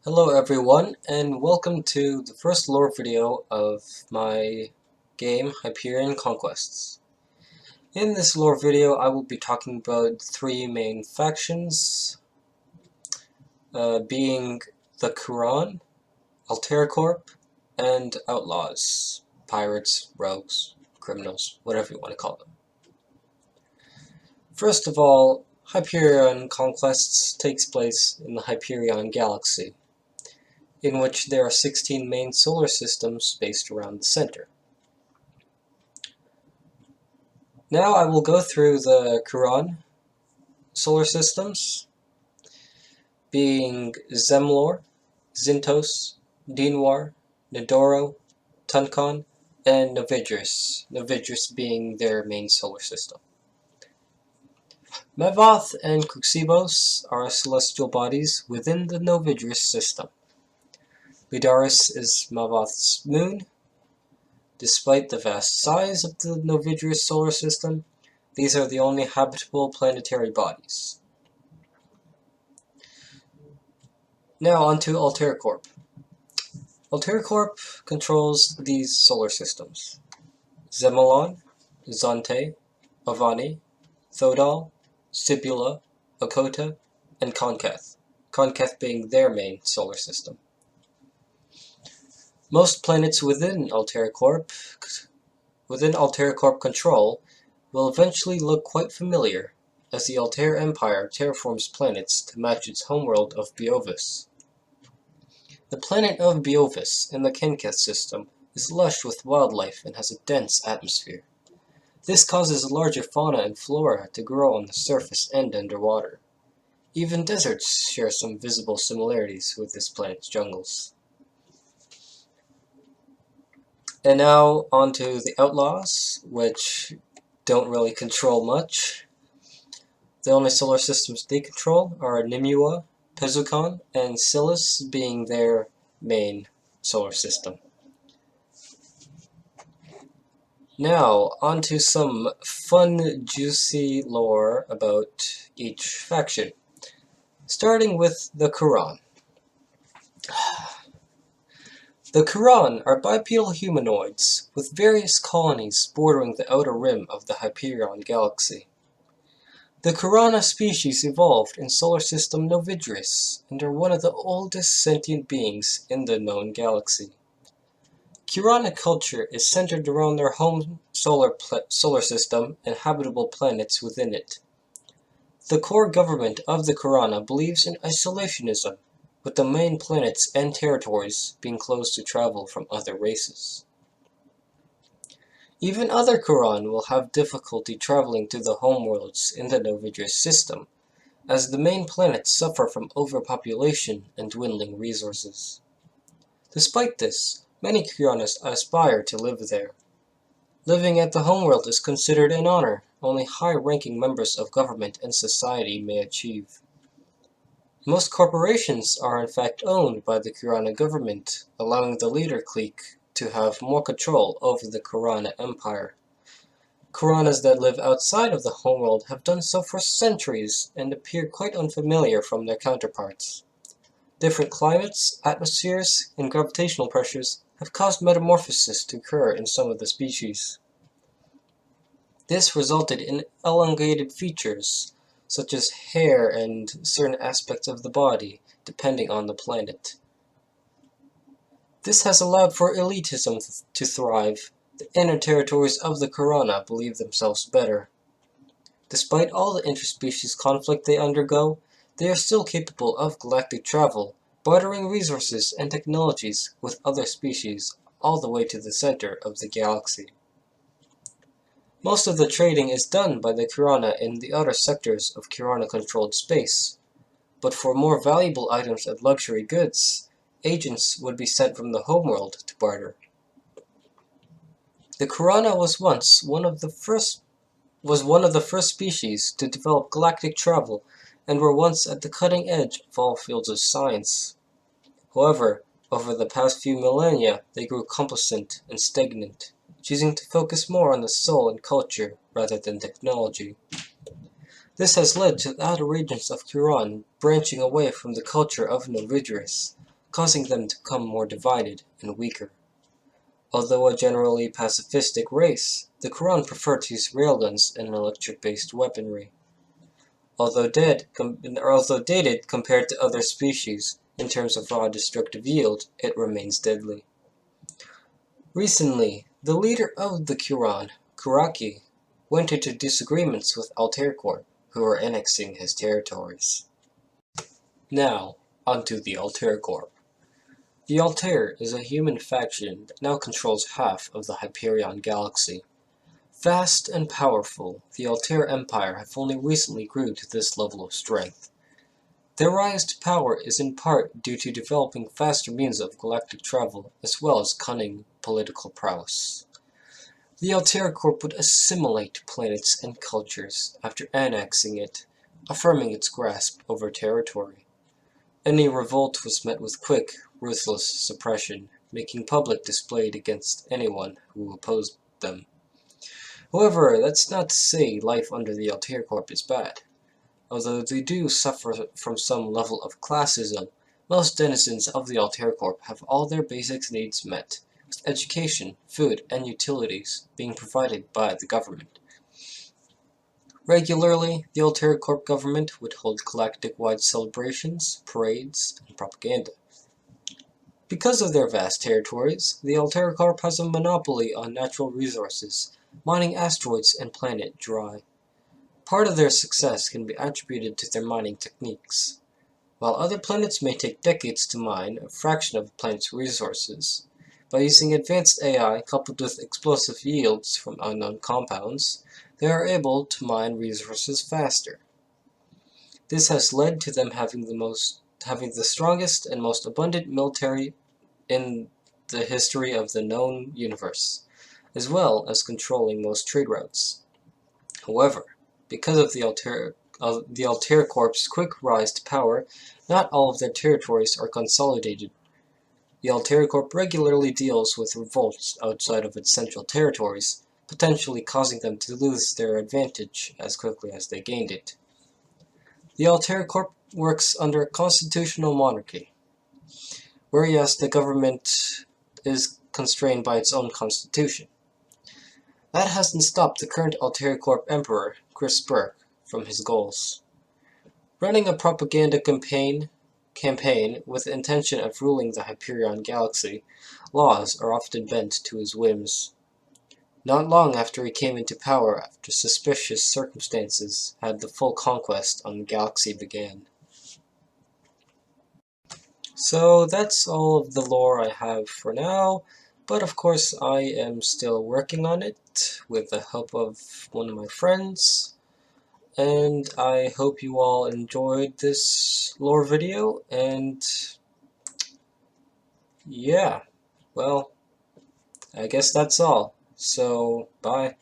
Hello everyone, and welcome to the first lore video of my game Hyperian Conquests. In this lore video I will be talking about three main factions, being the Quran, Altercorp, and Outlaws, pirates, rogues, criminals, whatever you want to call them. First of all, Hyperion Conquests takes place in the Hyperion Galaxy, in which there are 16 main solar systems based around the center. Now I will go through the Quran solar systems, being Zemlor, Zintos, Dinwar, Nidoro, Tunkon, and Novidris, Novidris being their main solar system. Mevoth and Kuxibos are celestial bodies within the Novidris system. Lidaris is Mevoth's moon. Despite the vast size of the Novidris solar system, these are the only habitable planetary bodies. Now onto Altercorp. Altercorp controls these solar systems: Zemelon, Zante, Avani, Thodal, Sibula, Okota, and Conquest, Conquest being their main solar system. Most planets within Altercorp control will eventually look quite familiar, as the Altair Empire terraforms planets to match its homeworld of Beovis. The planet of Beovis in the Conquest system is lush with wildlife and has a dense atmosphere. This causes larger fauna and flora to grow on the surface and underwater. Even deserts share some visible similarities with this planet's jungles. And now onto the Outlaws, which don't really control much. The only solar systems they control are Nimua, Pezukon, and Silas being their main solar system. Now, onto some fun, juicy lore about each faction. Starting with the Quran. The Quran are bipedal humanoids, with various colonies bordering the outer rim of the Hyperion galaxy. The Qurana species evolved in solar system Novidris, and are one of the oldest sentient beings in the known galaxy. Qurana culture is centered around their home solar system and habitable planets within it. The core government of the Qurana believes in isolationism, with the main planets and territories being closed to travel from other races. Even other Quran will have difficulty traveling to the homeworlds in the Novidris system, as the main planets suffer from overpopulation and dwindling resources. Despite this, many Quranas aspire to live there. Living at the homeworld is considered an honor only high-ranking members of government and society may achieve. Most corporations are in fact owned by the Qurana government, allowing the leader clique to have more control over the Qurana Empire. Quranas that live outside of the homeworld have done so for centuries and appear quite unfamiliar from their counterparts. Different climates, atmospheres, and gravitational pressures have caused metamorphosis to occur in some of the species. This resulted in elongated features, such as hair and certain aspects of the body, depending on the planet. This has allowed for elitism to thrive. The inner territories of the Qurana believe themselves better. Despite all the interspecies conflict they undergo, they are still capable of galactic travel, bartering resources and technologies with other species all the way to the center of the galaxy. Most of the trading is done by the Qurana in the outer sectors of Qurana-controlled space, but for more valuable items and luxury goods, agents would be sent from the homeworld to barter. The Qurana was one of the first species to develop galactic travel and were once at the cutting edge of all fields of science. However, over the past few millennia, they grew complacent and stagnant, choosing to focus more on the soul and culture rather than technology. This has led to the outer regions of Quran branching away from the culture of Novidris, causing them to become more divided and weaker. Although a generally pacifistic race, the Quran preferred to use railguns and electric-based weaponry. Although dated compared to other species in terms of raw destructive yield, it remains deadly. Recently, the leader of the Quran, Kuraki, went into disagreements with Altercorp, who were annexing his territories. Now, onto the Altercorp. The Altair is a human faction that now controls half of the Hyperion galaxy. Vast and powerful, the Altair Empire have only recently grew to this level of strength. Their rise to power is in part due to developing faster means of galactic travel, as well as cunning political prowess. The Altair Corp would assimilate planets and cultures after annexing it, affirming its grasp over territory. Any revolt was met with quick, ruthless suppression, making public display against anyone who opposed them. However, that's not to say life under the Altair Corp is bad. Although they do suffer from some level of classism, most denizens of the Altair Corp have all their basic needs met, with education, food, and utilities being provided by the government. Regularly, the Altair Corp government would hold galactic-wide celebrations, parades, and propaganda. Because of their vast territories, the Altair Corp has a monopoly on natural resources, mining asteroids and planet dry. Part of their success can be attributed to their mining techniques. While other planets may take decades to mine a fraction of a planet's resources, by using advanced AI coupled with explosive yields from unknown compounds, they are able to mine resources faster. This has led to them having the strongest and most abundant military in the history of the known universe, as well as controlling most trade routes. However, because of the Altair Corp's quick rise to power, not all of their territories are consolidated. The Altair Corp regularly deals with revolts outside of its central territories, potentially causing them to lose their advantage as quickly as they gained it. The Altair Corp works under a constitutional monarchy, whereas the government is constrained by its own constitution. That hasn't stopped the current Altair Corp Emperor, Chris Burke, from his goals. Running a propaganda campaign with the intention of ruling the Hyperion galaxy, laws are often bent to his whims. Not long after he came into power, after suspicious circumstances had the full conquest on the galaxy began. So that's all of the lore I have for now, but of course I am still working on it with the help of one of my friends, and I hope you all enjoyed this lore video, and yeah, well, I guess that's all, so bye.